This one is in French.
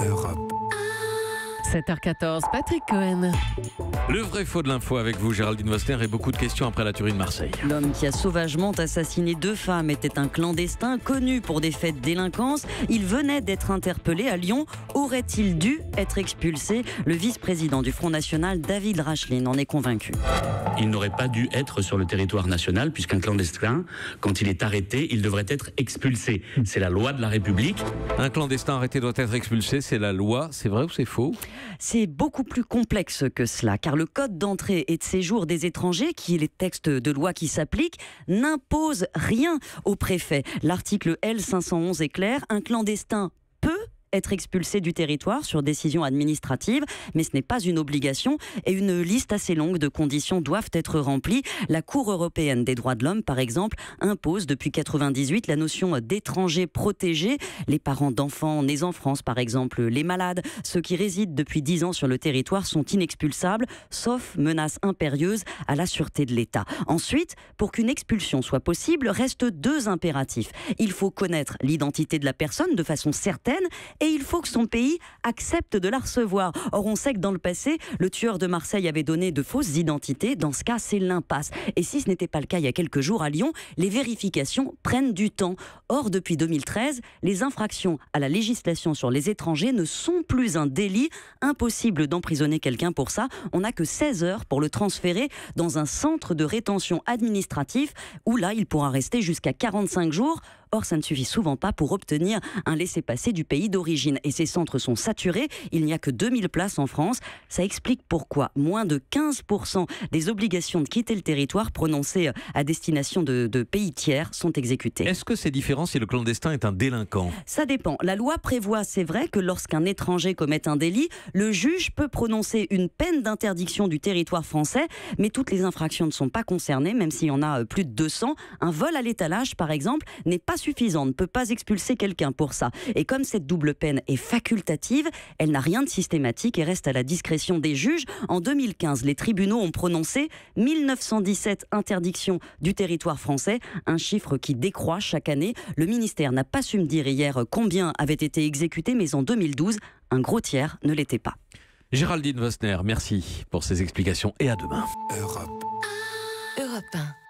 Europe. 7h14, Patrick Cohen. Le vrai faux de l'info avec vous, Géraldine Wostner, et beaucoup de questions après la tuerie de Marseille. L'homme qui a sauvagement assassiné 2 femmes était un clandestin connu pour des faits de délinquance. Il venait d'être interpellé à Lyon. Aurait-il dû être expulsé? Le vice-président du Front National, David Rachlin, en est convaincu. Il n'aurait pas dû être sur le territoire national, puisqu'un clandestin, quand il est arrêté, il devrait être expulsé. C'est la loi de la République. Un clandestin arrêté doit être expulsé, c'est la loi. C'est vrai ou c'est faux? C'est beaucoup plus complexe que cela, car le Code d'entrée et de séjour des étrangers, qui est les textes de loi qui s'appliquent, n'impose rien au préfet. L'article L511 est clair, un clandestin peut être expulsé du territoire sur décision administrative, mais ce n'est pas une obligation et une liste assez longue de conditions doivent être remplies. La Cour européenne des droits de l'homme, par exemple, impose depuis 1998 la notion d'étranger protégé. Les parents d'enfants nés en France, par exemple, les malades, ceux qui résident depuis 10 ans sur le territoire sont inexpulsables, sauf menace impérieuse à la sûreté de l'État. Ensuite, pour qu'une expulsion soit possible, restent 2 impératifs. Il faut connaître l'identité de la personne de façon certaine et il faut que son pays accepte de la recevoir. Or, on sait que dans le passé, le tueur de Marseille avait donné de fausses identités. Dans ce cas, c'est l'impasse. Et si ce n'était pas le cas il y a quelques jours à Lyon, les vérifications prennent du temps. Or, depuis 2013, les infractions à la législation sur les étrangers ne sont plus un délit. Impossible d'emprisonner quelqu'un pour ça. On n'a que 16 heures pour le transférer dans un centre de rétention administratif où là, il pourra rester jusqu'à 45 jours. Or, ça ne suffit souvent pas pour obtenir un laissez-passer du pays d'origine. Et ces centres sont saturés. Il n'y a que 2000 places en France. Ça explique pourquoi moins de 15% des obligations de quitter le territoire prononcées à destination de pays tiers sont exécutées. Est-ce que c'est différent si le clandestin est un délinquant? Ça dépend. La loi prévoit, c'est vrai, que lorsqu'un étranger commet un délit, le juge peut prononcer une peine d'interdiction du territoire français, mais toutes les infractions ne sont pas concernées, même s'il y en a plus de 200. Un vol à l'étalage, par exemple, n'est pas suffisant, ne peut pas expulser quelqu'un pour ça. Et comme cette double peine est facultative, elle n'a rien de systématique et reste à la discrétion des juges. En 2015, les tribunaux ont prononcé 1917 interdictions du territoire français, un chiffre qui décroît chaque année. Le ministère n'a pas su me dire hier combien avaient été exécutés, mais en 2012, un gros tiers ne l'était pas. Géraldine Wostner, merci pour ces explications et à demain. Europe. Europe 1.